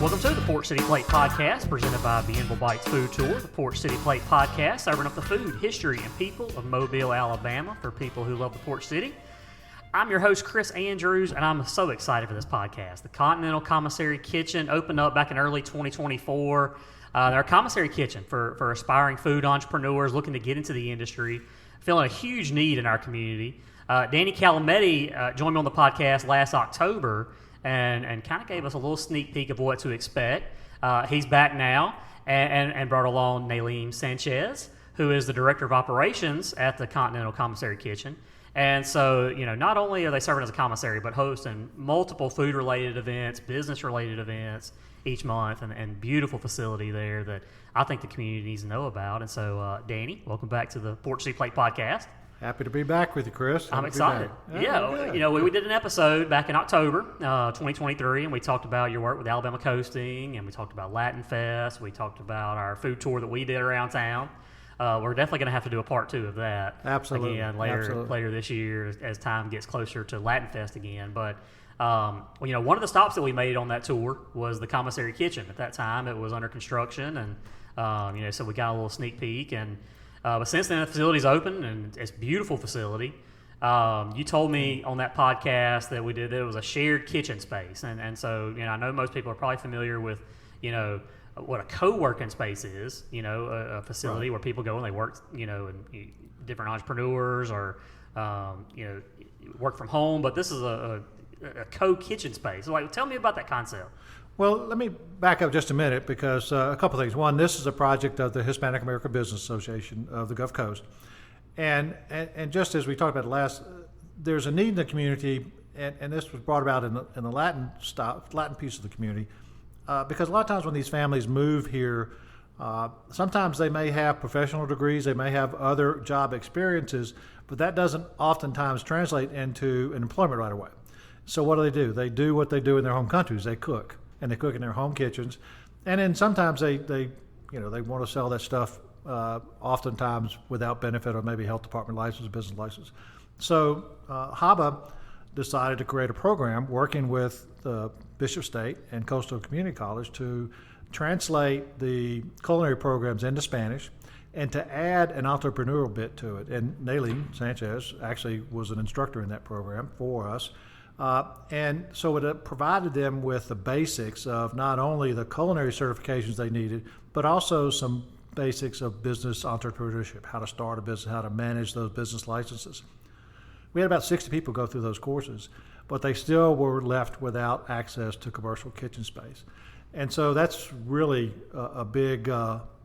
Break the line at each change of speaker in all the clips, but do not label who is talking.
Welcome to the Port City Plate Podcast, presented by Bienville Bites Food Tour. The Port City Plate Podcast, serving up the food, history, and people of Mobile, Alabama for people who love the Port City. I'm your host, Chris Andrews, and I'm so excited for this podcast. The Continental Commissary Kitchen opened up back in early 2024. They're a commissary kitchen for aspiring food entrepreneurs looking to get into the industry, filling a huge need in our community. Danny Calametti joined me on the podcast last October and kind of gave us a little sneak peek of what to expect. He's back now and brought along Nailim Sanchez, who is the Director of Operations at the Continental Commissary Kitchen. And so, not only are they serving as a commissary, but hosting multiple food-related events, business-related events each month, and beautiful facility there that I think the community needs to know about. And so, Danny, welcome back to the Port City Plate Podcast.
Happy to be back with you, Chris.
I'm excited. Yeah, we did an episode back in October 2023, and we talked about your work with Alabama Coasting, and we talked about Latin Fest. We talked about our food tour that we did around town. We're definitely going to have to do a part 2 of that.
Absolutely.
Again, later this year as time gets closer to Latin Fest again. But, one of the stops that we made on that tour was the Commissary Kitchen. At that time, it was under construction, and, so we got a little sneak peek. And but since then, the facility's open, and it's a beautiful facility. You told me on that podcast that we did that it was a shared kitchen space. And so, I know most people are probably familiar with, what a co-working space is, a facility where people go and they work, and different entrepreneurs or, work from home. But this is a co-kitchen space. So, tell me about that concept.
Well, let me back up just a minute because a couple things. One, this is a project of the Hispanic American Business Association of the Gulf Coast. And just as we talked about last, there's a need in the community, and this was brought about in the Latin piece of the community, because a lot of times when these families move here, sometimes they may have professional degrees, they may have other job experiences, but that doesn't oftentimes translate into an employment right away. So what do? They do what they do in their home countries. They cook, and they cook in their home kitchens, and then sometimes they want to sell that stuff, oftentimes without benefit or maybe health department license, business license. So HABA decided to create a program working with the Bishop State and Coastal Community College to translate the culinary programs into Spanish and to add an entrepreneurial bit to it. And Nailim Sanchez actually was an instructor in that program for us. And so it provided them with the basics of not only the culinary certifications they needed, but also some basics of business entrepreneurship, how to start a business, how to manage those business licenses. We had about 60 people go through those courses, but they still were left without access to commercial kitchen space. And so that's really a big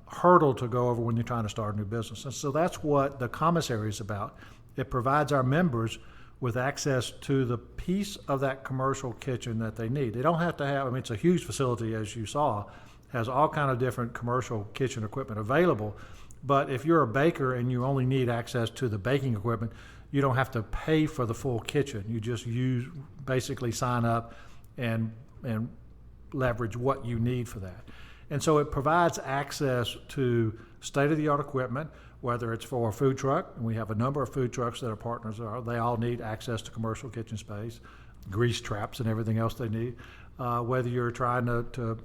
hurdle to go over when you're trying to start a new business. And so that's what the commissary is about. It provides our members with access to the piece of that commercial kitchen that they need. They don't have to have, it's a huge facility, as you saw, has all kind of different commercial kitchen equipment available. But if you're a baker and you only need access to the baking equipment, you don't have to pay for the full kitchen. You just basically sign up and leverage what you need for that. And so it provides access to state-of-the-art equipment, whether it's for a food truck, and we have a number of food trucks that our partners are. They all need access to commercial kitchen space, grease traps and everything else they need. Whether you're trying to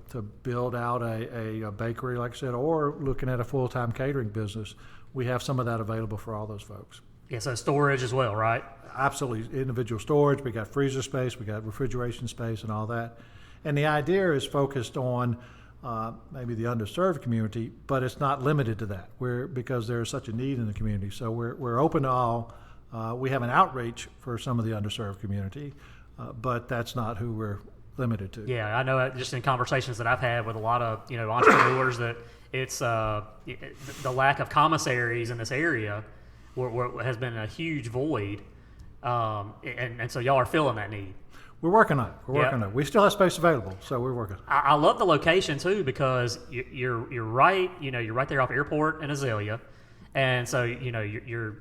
build out a bakery, like I said, or looking at a full-time catering business, we have some of that available for all those folks.
Yeah, so storage as well, right?
Absolutely. Individual storage. We got freezer space. We got refrigeration space and all that. And the idea is focused on maybe the underserved community, but it's not limited to that. Because there's such a need in the community. So we're open to all. We have an outreach for some of the underserved community, but that's not who we're limited to.
Yeah, I know just in conversations that I've had with a lot of entrepreneurs that it's the lack of commissaries in this area has been a huge void, and so y'all are filling that need.
We're working on it. We still have space available, so we're working.
I love the location too because you're right. You're right there off Airport and Azalea, and so you're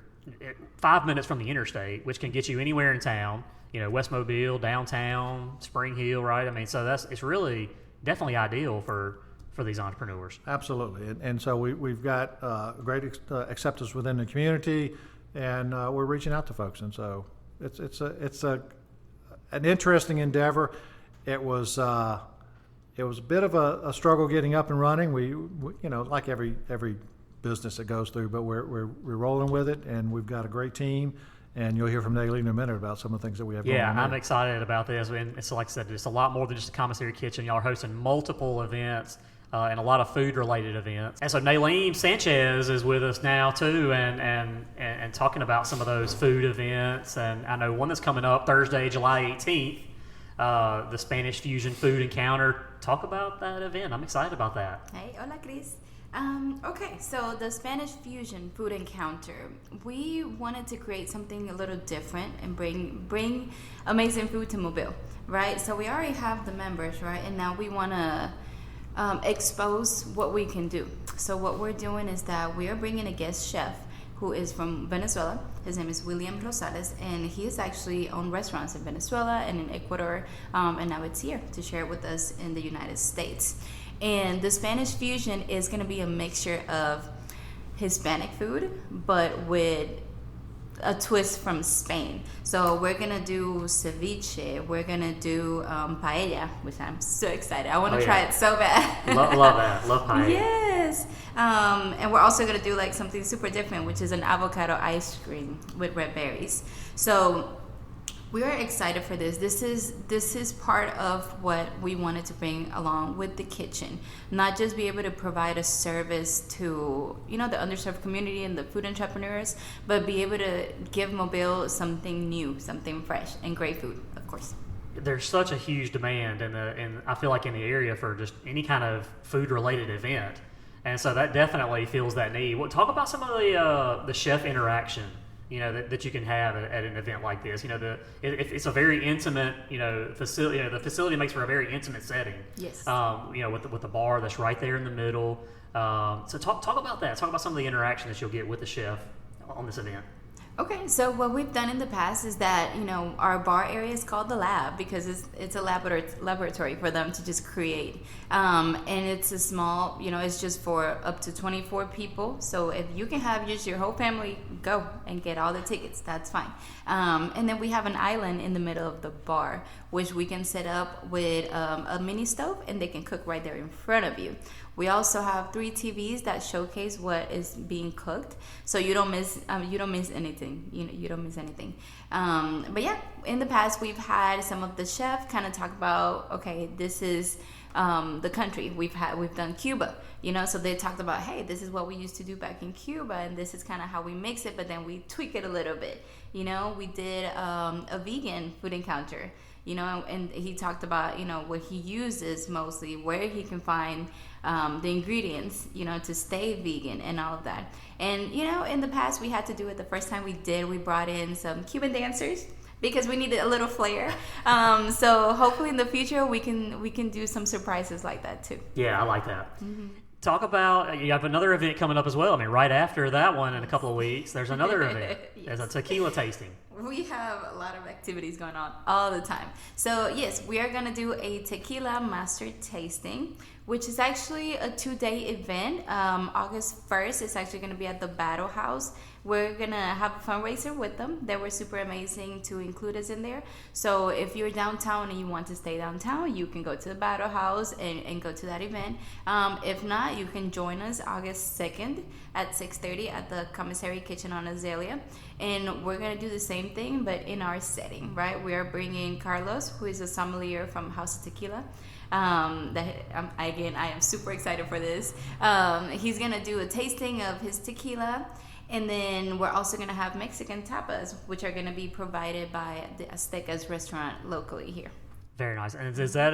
5 minutes from the interstate, which can get you anywhere in town. West Mobile, downtown, Spring Hill, right? So it's really definitely ideal for these entrepreneurs.
Absolutely, and so we've got great acceptance within the community, and we're reaching out to folks, and so it's an interesting endeavor. It was It was a bit of a struggle getting up and running. We like every business that goes through, but we're rolling with it, and we've got a great team. And you'll hear from Nailim in a minute about some of the things that we have going on.
Yeah, I'm excited about this. And it's like I said, it's a lot more than just a commissary kitchen. Y'all are hosting multiple events and a lot of food-related events. And so Nailim Sanchez is with us now too, and talking about some of those food events. And I know one that's coming up Thursday, July 18th, the Spanish Fusion Food Encounter. Talk about that event. I'm excited about that.
Hey, hola, Chris. Okay, so the Spanish Fusion Food Encounter, we wanted to create something a little different and bring amazing food to Mobile, right? So we already have the members, right? And now we want to expose what we can do. So what we're doing is that we are bringing a guest chef who is from Venezuela. His name is William Rosales, and he has actually owned restaurants in Venezuela and in Ecuador, and now it's here to share it with us in the United States. And the Spanish Fusion is going to be a mixture of Hispanic food, but with a twist from Spain. So we're going to do ceviche. We're going to do paella, which I'm so excited. I want to try it so bad.
Love that. Love paella.
Yes. And we're also going to do like something super different, which is an avocado ice cream with red berries. So we are excited for this. This is part of what we wanted to bring along with the kitchen. Not just be able to provide a service to, the underserved community and the food entrepreneurs, but be able to give Mobile something new, something fresh, and great food, of course.
There's such a huge demand in I feel like in the area for just any kind of food-related event. And so that definitely fills that need. Well, talk about some of the chef interaction that you can have at an event like this. It's a very intimate, facility. The facility makes for a very intimate setting.
Yes.
With the bar that's right there in the middle. So talk about that. Talk about some of the interaction that you'll get with the chef on this event.
Okay, so what we've done in the past is that, our bar area is called the lab because it's a laboratory for them to just create. And it's a small, it's just for up to 24 people. So if you can have just your whole family go and get all the tickets, that's fine. And then we have an island in the middle of the bar, which we can set up with a mini stove, and they can cook right there in front of you. We also have 3 TVs that showcase what is being cooked, so you don't miss anything. You don't miss anything. But yeah, in the past we've had some of the chefs kind of talk about, okay, this is the country we've done Cuba. So they talked about, hey, this is what we used to do back in Cuba, and this is kind of how we mix it, but then we tweak it a little bit. We did a vegan food encounter. And he talked about, what he uses mostly, where he can find the ingredients, to stay vegan and all of that. And, in the past we had to do it. The first time we brought in some Cuban dancers because we needed a little flair. So hopefully in the future we can do some surprises like that too.
Yeah, I like that. Mm-hmm. Talk about, you have another event coming up as well. I mean, right after that one in a couple of weeks, there's another event. Yes. There's a tequila tasting.
We have a lot of activities going on all the time. So yes, we are going to do a tequila master tasting, which is actually a 2-day event. August 1st, it's actually going to be at the Battle House. We're going to have a fundraiser with them. They were super amazing to include us in there. So if you're downtown and you want to stay downtown, you can go to the Battle House and go to that event. If not, you can join us August 2nd at 6:30 at the Commissary Kitchen on Azalea. And we're going to do the same thing, but in our setting, right? We are bringing Carlos, who is a sommelier from House of Tequila. I am super excited for this. He's going to do a tasting of his tequila. And then we're also going to have Mexican tapas, which are going to be provided by the Aztecas restaurant locally here.
Very nice. And is that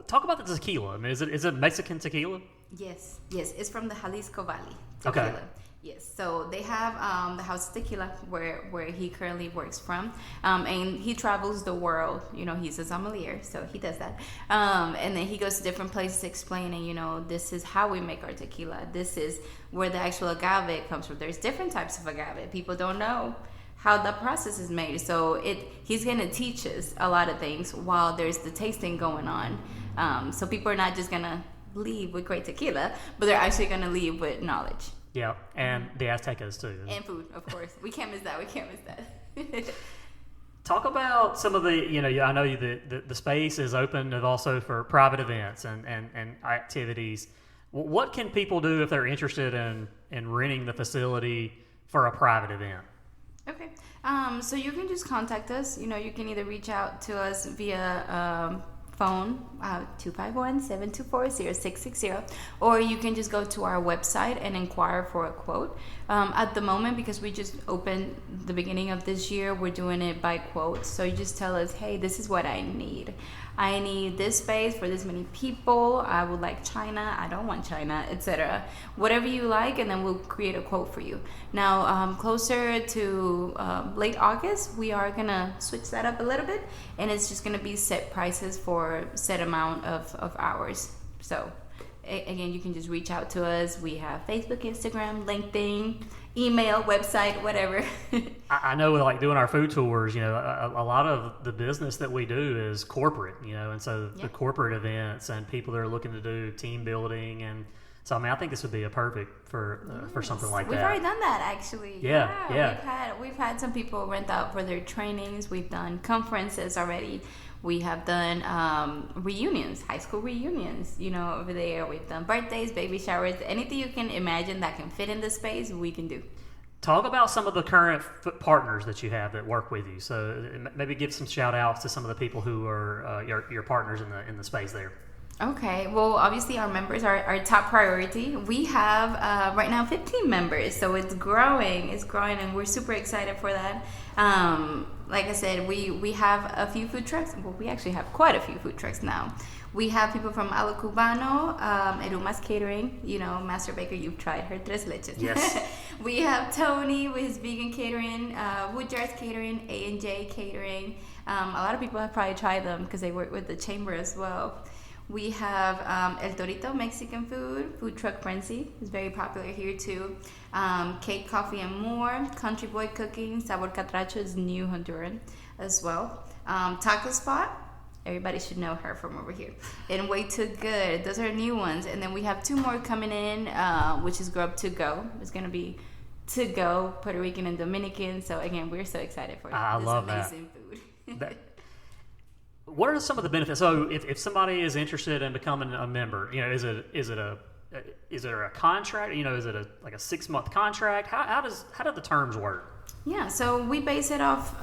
talk about the tequila. I mean, is it Mexican tequila?
Yes. It's from the Jalisco Valley tequila. Okay. Yes, so they have the House of Tequila where he currently works from, and he travels the world. He's a sommelier, so he does that. And then he goes to different places explaining, this is how we make our tequila. This is where the actual agave comes from. There's different types of agave. People don't know how the process is made. So he's going to teach us a lot of things while there's the tasting going on. So people are not just going to leave with great tequila, but they're actually going to leave with knowledge.
Yeah, and the Aztecas too.
And food, of course. We can't miss that.
Talk about some of the, I know the space is open also for private events and activities. What can people do if they're interested in renting the facility for a private event?
Okay. So you can just contact us. You can either reach out to us via phone, 251-724-0660, or you can just go to our website and inquire for a quote. At the moment, because we just opened the beginning of this year, we're doing it by quote. So you just tell us, hey, this is what I need. I need this space for this many people. I would like China. I don't want China, etc. Whatever you like, and then we'll create a quote for you. Now, closer to late August, we are going to switch that up a little bit, and it's just going to be set prices for set amount of hours. So, again, you can just reach out to us. We have Facebook, Instagram, LinkedIn, email, website, whatever.
I know, like doing our food tours, a lot of the business that we do is corporate, and so the corporate events and people that are looking to do team building, and so I think this would be a perfect for something like that.
We've already done that, actually.
Yeah.
We've had some people rent out for their trainings. We've done conferences already. We have done reunions, high school reunions, over there. We've done birthdays, baby showers, anything you can imagine that can fit in the space, we can do.
Talk about some of the current partners that you have that work with you. So maybe give some shout outs to some of the people who are your partners in the space there.
Okay, well, obviously our members are our top priority. We have right now 15 members, so it's growing, and we're super excited for that. Like I said, we have a few food trucks. Well, we actually have quite a few food trucks now. We have people from Cubano, Eruma's Catering, Master Baker, you've tried her tres leches.
Yes.
We have Tony with his vegan catering, Woodyard's Catering, A&J Catering. A lot of people have probably tried them because they work with the chamber as well. We have El Torito Mexican food truck Frenzy is very popular here too. Cake, Coffee, and More. Country Boy Cooking, Sabor Cartucho is new Honduran as well. Taco Spot, everybody should know her from over here. And Way Too Good, those are new ones. And then we have 2 more coming in, which is Grub To Go. It's going to be to go, Puerto Rican and Dominican. So again, we're so excited for this
love
amazing
that.
food.
What are some of the benefits? So, if somebody is interested in becoming a member, is it a contract? Is it like a 6-month contract? How do the terms work?
Yeah, so we base it off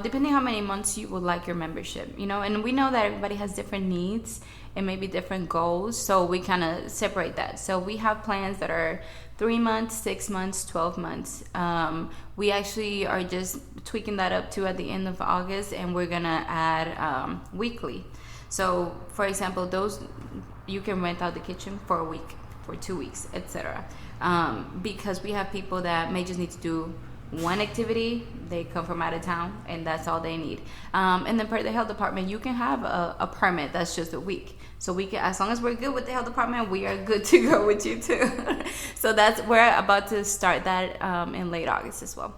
depending how many months you would like your membership, and we know that everybody has different needs and maybe different goals, so we kind of separate that. So we have plans that are 3 months, 6 months, 12 months. We actually are just tweaking that up to at the end of August, and we're gonna add weekly. So, for example, those you can rent out the kitchen for a week, for 2 weeks, etc. Because we have people that may just need to do one activity, they come from out of town, and that's all they need. And then per the health department, you can have a permit that's just a week. So we can, as long as we're good with the health department, we are good to go with you too. So we're about to start that in late August as well.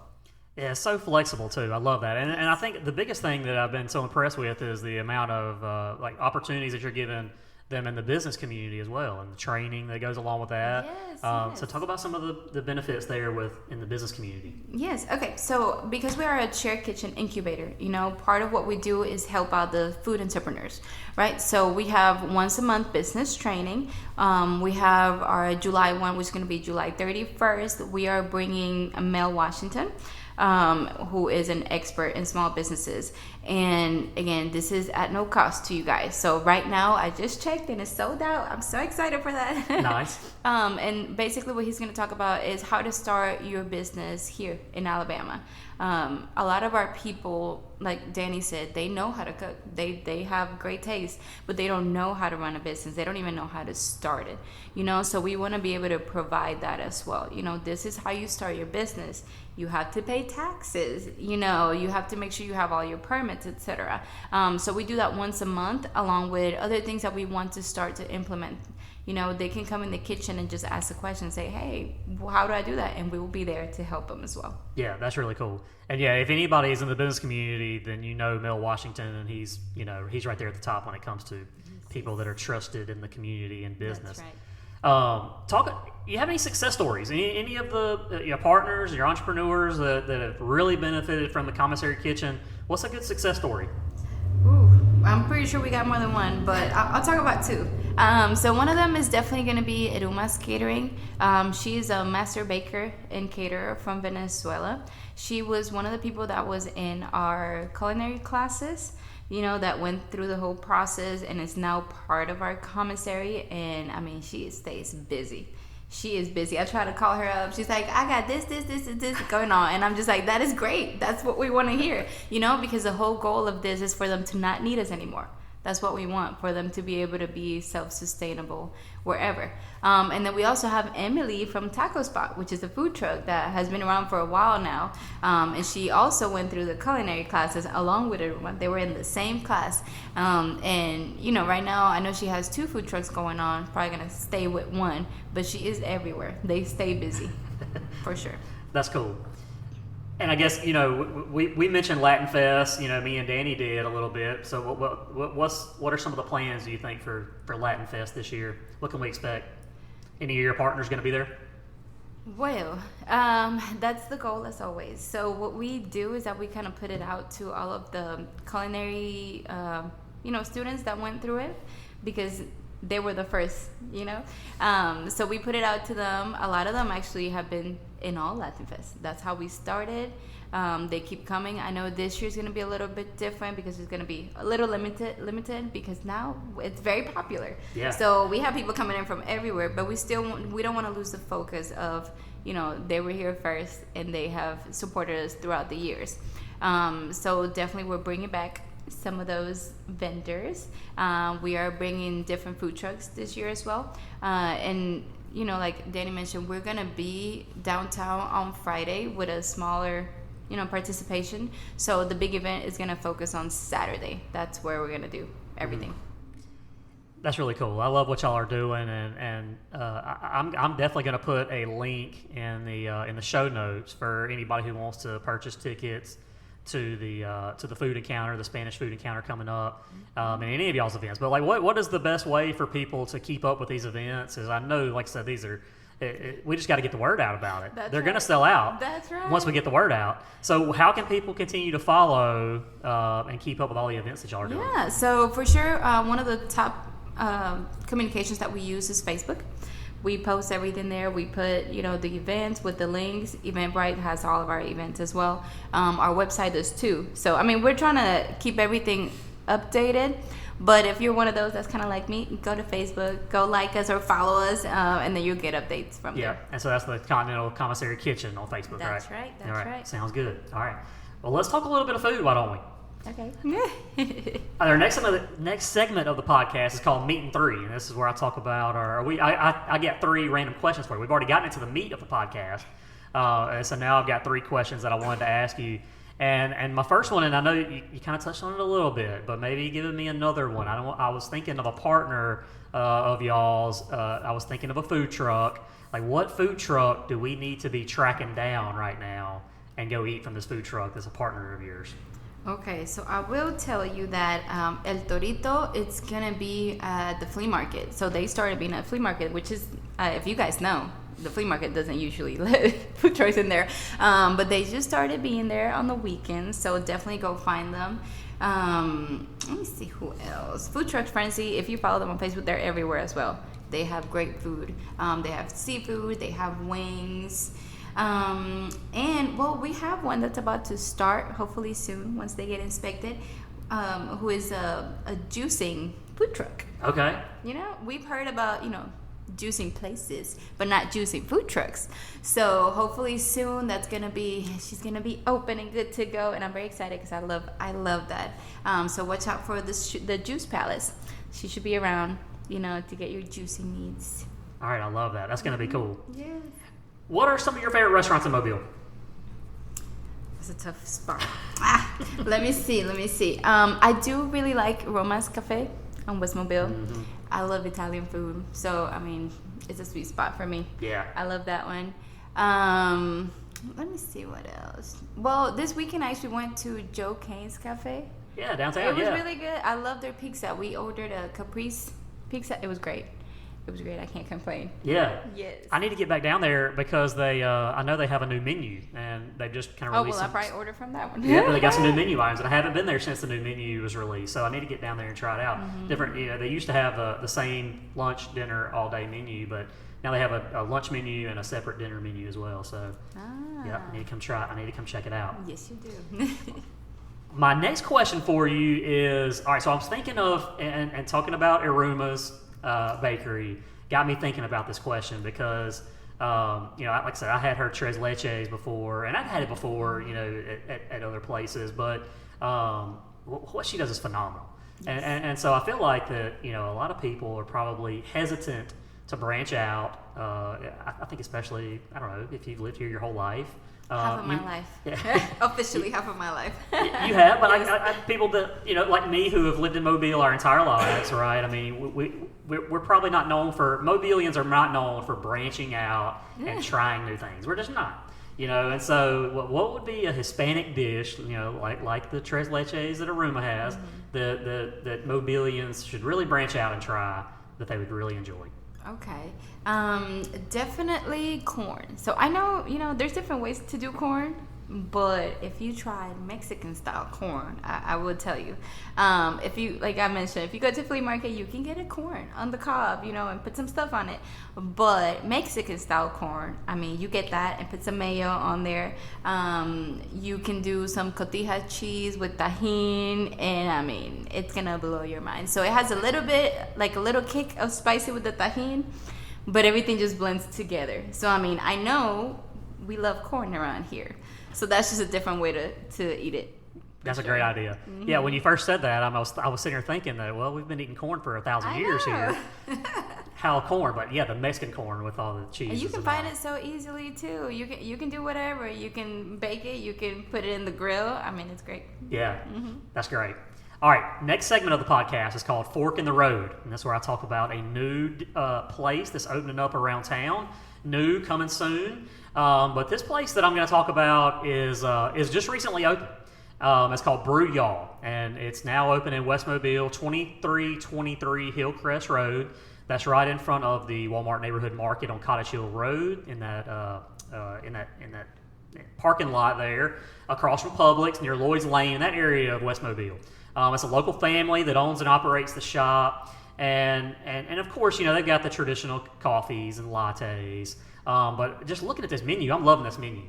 Yeah, it's so flexible too. I love that, and I think the biggest thing that I've been so impressed with is the amount of opportunities that you're giving them in the business community as well, and the training that goes along with that.
Yes.
So talk about some of the benefits there in the business community.
Yes. Okay. So because we are a shared kitchen incubator, part of what we do is help out the food entrepreneurs, right? So we have once a month business training. We have our July one, which is going to be July 31st. We are bringing Mel Washington, who is an expert in small businesses. And again, this is at no cost to you guys. So right now, I just checked and it's sold out. I'm so excited for that.
Nice.
And basically what he's going to talk about is how to start your business here in Alabama. A lot of our people, like Danny said, they know how to cook. They have great taste, but they don't know how to run a business. They don't even know how to start it, so we want to be able to provide that as well. This is how you start your business. You have to pay taxes, you have to make sure you have all your permits, etc. So we do that once a month, along with other things that we want to start to implement. They can come in the kitchen and just ask a question, say, hey, how do I do that? And we will be there to help them as well.
Yeah, that's really cool. And yeah, if anybody is in the business community, then Mel Washington, and he's right there at the top when it comes to people that are trusted in the community and business.
That's right.
You have any success stories? Any of the your partners, your entrepreneurs that have really benefited from the commissary kitchen? What's a good success story?
Ooh, I'm pretty sure we got more than one, but I'll talk about two. So one of them is definitely going to be Eruma's Catering. She's a master baker and caterer from Venezuela. She was one of the people that was in our culinary classes, that went through the whole process and is now part of our commissary. And I mean, she stays busy. She is busy. I try to call her up. She's like, I got this going on. And I'm just like, that is great. That's what we want to hear, because the whole goal of this is for them to not need us anymore. That's what we want, for them to be able to be self-sustainable wherever. And then we also have Emily from Taco Spot, which is a food truck that has been around for a while now. And she also went through the culinary classes along with everyone. They were in the same class. And, right now I know she has 2 food trucks going on, probably going to stay with one, but she is everywhere. They stay busy, for sure.
That's cool. And I guess, we mentioned Latin Fest, me and Danny did a little bit. So what are some of the plans, do you think, for Latin Fest this year? What can we expect? Any of your partners going to be there?
Well, that's the goal as always. So what we do is that we kind of put it out to all of the culinary, students that went through it, because they were the first, So we put it out to them. A lot of them actually have been in all Latin Fest. That's how we started. They keep coming. I know this year's going to be a little bit different because it's going to be a little limited because now it's very popular.
Yeah.
So we have people coming in from everywhere, but we don't want to lose the focus of, they were here first and they have supported us throughout the years. So definitely we're bringing back some of those vendors. We are bringing different food trucks this year as well. And, like Danny mentioned, we're going to be downtown on Friday with a smaller, participation. So the big event is going to focus on Saturday. That's where we're going to do everything.
That's really cool. I love what y'all are doing, and I'm definitely going to put a link in the show notes for anybody who wants to purchase tickets to the food encounter, the Spanish food encounter coming up, and any of y'all's events. But what is the best way for people to keep up with these events? Is I know, like I said, these are we just got to get the word out about it. They're going to sell out.
That's right.
Once we get the word out. So how can people continue to follow and keep up with all the events that y'all are doing?
Yeah. So for sure, one of the top communications that we use is Facebook. We post everything there. We put, the events with the links. Eventbrite has all of our events as well. Our website does too. So, we're trying to keep everything updated. But if you're one of those that's kind of like me, go to Facebook, go like us or follow us, and then you'll get updates from there.
Yeah, and so that's the Continental Commissary Kitchen on Facebook, right?
That's right. That's right.
Sounds good. All right. Well, let's talk a little bit of food, why don't we?
Okay.
Our next segment of the podcast is called Meat and Three, and this is where I talk about I get 3 random questions for you. We've already gotten into the meat of the podcast, and so now I've got 3 questions that I wanted to ask you. And my first one, and I know you kind of touched on it a little bit, but maybe giving me another one. I was thinking of a partner of y'all's. I was thinking of a food truck. Like, what food truck do we need to be tracking down right now and go eat from this food truck that's a partner of yours?
Okay, so I will tell you that El Torito, it's going to be at the flea market. So they started being at a flea market, which is, if you guys know, the flea market doesn't usually let food trucks in there. But they just started being there on the weekends, so definitely go find them. Let me see who else. Food Truck Frenzy, if you follow them on Facebook, they're everywhere as well. They have great food. They have seafood, they have wings. And we have one that's about to start hopefully soon once they get inspected, who is a juicing food truck.
Okay.
We've heard about juicing places but not juicing food trucks, so hopefully soon she's gonna be open and good to go, and I'm very excited because I love that. So watch out for the Juice Palace. She should be around to get your juicing needs.
All right, I love that. That's gonna be cool.
Yes.
What are some of your favorite restaurants in Mobile?
That's a tough spot. Let me see. I do really like Roma's Cafe on West Mobile.
Mm-hmm.
I love Italian food, so it's a sweet spot for me.
Yeah,
I love that one. Let me see what else. Well, this weekend I actually went to Joe Kane's Cafe.
Yeah, downtown.
It was really good. I love their pizza. We ordered a caprese pizza. It was great. It was great. I can't complain.
Yeah.
Yes.
I need to get back down there because I know they have a new menu, and they just kind of released
I'll probably order from that one.
Yeah, they got some new menu items, and I haven't been there since the new menu was released, so I need to get down there and try it out. Different, they used to have the same lunch, dinner, all day menu, but now they have a lunch menu and a separate dinner menu as well. So, yeah, I need to come try. I need to come check it out.
Yes, you do.
My next question for you is, all right, so I was thinking of, and talking about Eruma's bakery got me thinking about this question because, like I said, I had her tres leches before, and I've had it before, at other places, but what she does is phenomenal. Yes. And so I feel like that, a lot of people are probably hesitant to branch out. I think especially, I don't know, if you've lived here your whole life.
Half of my life. Yeah. Officially half of my life.
You have, but yes. I people that, like me who have lived in Mobile our entire lives, right? I mean, we're probably not known for, Mobilians are not known for branching out and trying new things. We're just not, and so what would be a Hispanic dish, like the tres leches that Eruma has, that Mobilians should really branch out and try, that they would really enjoy?
Okay. Definitely corn. So I know, there's different ways to do corn, but if you tried Mexican style corn, I will tell you, if you, like I mentioned, if you go to flea market, you can get a corn on the cob, and put some stuff on it. But Mexican style corn, I mean, you get that and put some mayo on there. You can do some cotija cheese with tajin, and I mean, it's gonna blow your mind. So it has a little bit, like a little kick of spicy with the tajin, but everything just blends together. So I mean, I know we love corn around here. So that's just a different way to eat it.
That's a great idea. Mm-hmm. Yeah, when you first said that, I was sitting here thinking that, well, we've been eating corn for 1,000 years here. How corn, but yeah, the Mexican corn with all the cheese.
And you can find it so easily too. You can do whatever. You can bake it. You can put it in the grill. I mean, it's great.
Yeah, That's great. All right, next segment of the podcast is called Fork in the Road, and that's where I talk about a new place that's opening up around town. New, coming soon. But this place that I'm going to talk about is just recently opened. It's called Brew Y'all, and it's now open in West Mobile, 2323 Hillcrest Road. That's right in front of the Walmart Neighborhood Market on Cottage Hill Road, in that parking lot there, across from Publix, near Lloyd's Lane, in that area of West Mobile. It's a local family that owns and operates the shop. And of course, they've got the traditional coffees and lattes. But just looking at this menu, I'm loving this menu.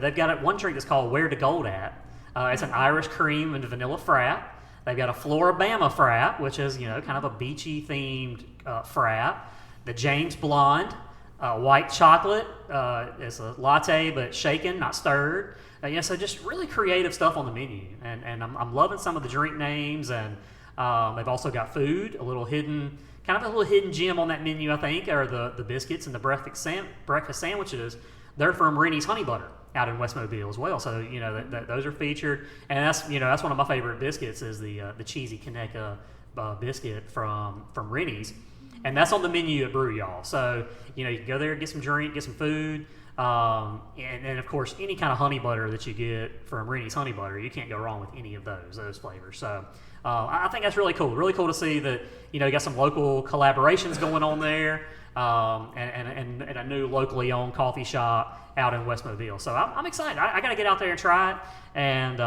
They've got one drink that's called Where to Gold At. It's an Irish cream and vanilla frap. They've got a Floribama frap, which is, kind of a beachy themed frap. The James Blonde, white chocolate. It's a latte, but shaken, not stirred. So just really creative stuff on the menu. And I'm loving some of the drink names, and they've also got food, a little hidden gem on that menu, I think, are the biscuits and the breakfast sandwiches. They're from Rennie's Honey Butter out in West Mobile as well. So, those are featured. And that's one of my favorite biscuits is the cheesy Conecuh biscuit from Rennie's. And that's on the menu at Brew Y'all. So, you can go there, get some drink, get some food. And of course, any kind of honey butter that you get from Rennie's Honey Butter, you can't go wrong with any of those flavors. So I think that's really cool. Really cool to see that, you got some local collaborations going on there, and a new locally owned coffee shop out in West Mobile. So I'm excited. I got to get out there and try it. And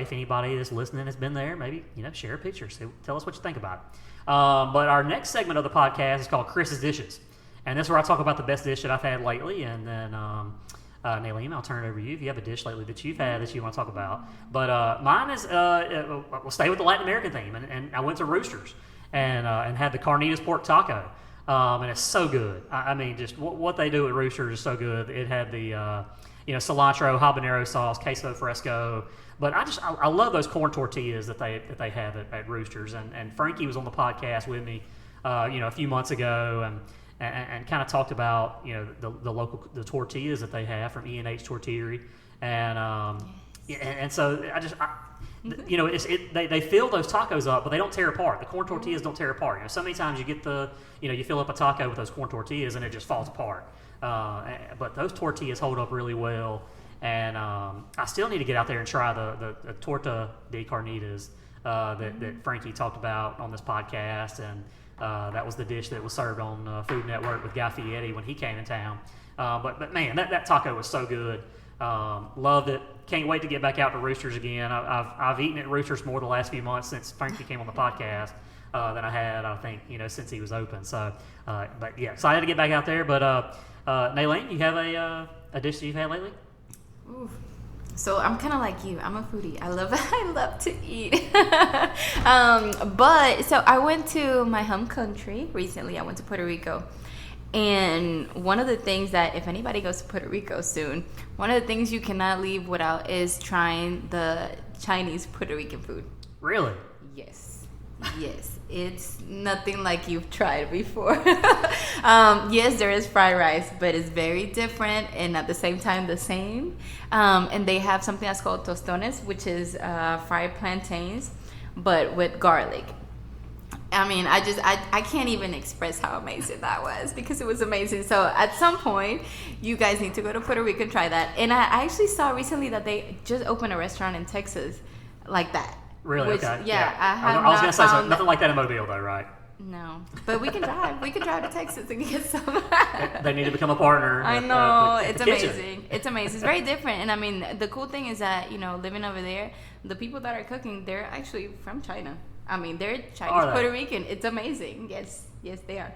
if anybody that's listening has been there, maybe, share a picture. Tell us what you think about it. But our next segment of the podcast is called Chris's Dishes. And this is where I talk about the best dish that I've had lately. And then, Nailim, I'll turn it over to you if you have a dish lately that you've had that you want to talk about. But mine is, we'll stay with the Latin American theme. And I went to Roosters and had the carnitas pork taco. And it's so good. I mean, just what they do at Roosters is so good. It had the, cilantro, habanero sauce, queso fresco. But I love those corn tortillas that they have at Roosters. And Frankie was on the podcast with me, a few months ago, and kind of talked about the tortillas that they have from E&H Tortillery, and so they fill those tacos up, but they don't tear apart. The corn tortillas don't tear apart. So many times you get you fill up a taco with those corn tortillas and it just falls apart. But those tortillas hold up really well, and I still need to get out there and try the torta de carnitas that Frankie talked about on this podcast, and That was the dish that was served on Food Network with Guy Fieri when he came in town. But man, that taco was so good. Loved it. Can't wait to get back out to Roosters again. I've eaten at Roosters more the last few months since Frankie came on the podcast than I had, I think, since he was open. So, but yeah, excited to get back out there. But Nailim, you have a dish that you've had lately?
Ooh. So I'm kind of like you. I'm a foodie. I love to eat. But so I went to my home country recently. I went to Puerto Rico. And one of the things that, if anybody goes to Puerto Rico soon, one of the things you cannot leave without is trying the Chinese Puerto Rican food.
Really?
Yes. Yes. It's nothing like you've tried before. Yes, there is fried rice, but it's very different and at the same time the same. And they have something that's called tostones, which is fried plantains, but with garlic. I mean, I can't even express how amazing that was because it was amazing. So at some point, you guys need to go to Puerto Rico and try that. And I actually saw recently that they just opened a restaurant in Texas like that.
Really?
Which,
okay.
Yeah,
I was going to say so nothing like that in Mobile, though, right?
No, but we can drive. We can drive to Texas and get some.
They need to become a partner.
I know.
At
It's
the kitchen.
amazing. It's amazing. It's very different. And I mean, the cool thing is that, living over there, the people that are cooking, they're actually from China. I mean, they're Chinese Puerto Rican. It's amazing. Yes, they are.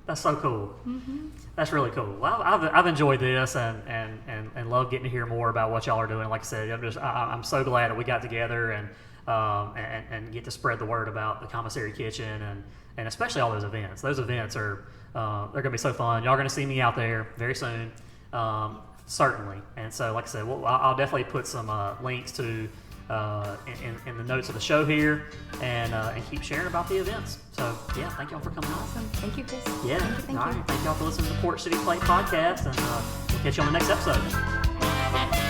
That's so cool.
Mm-hmm.
That's really cool. Well, I've enjoyed this and love getting to hear more about what y'all are doing. Like I said, I'm so glad that we got together and get to spread the word about the Commissary Kitchen and especially all those events. Those events are they're going to be so fun. Y'all are going to see me out there very soon, certainly. And so, like I said, I'll definitely put some links to in the notes of the show here and keep sharing about the events. So yeah, thank y'all for coming on.
Awesome. Thank you, Chris.
Yeah.
Thank you.
All right. Thank y'all for listening to the Port City Plate podcast, and we'll catch you on the next episode.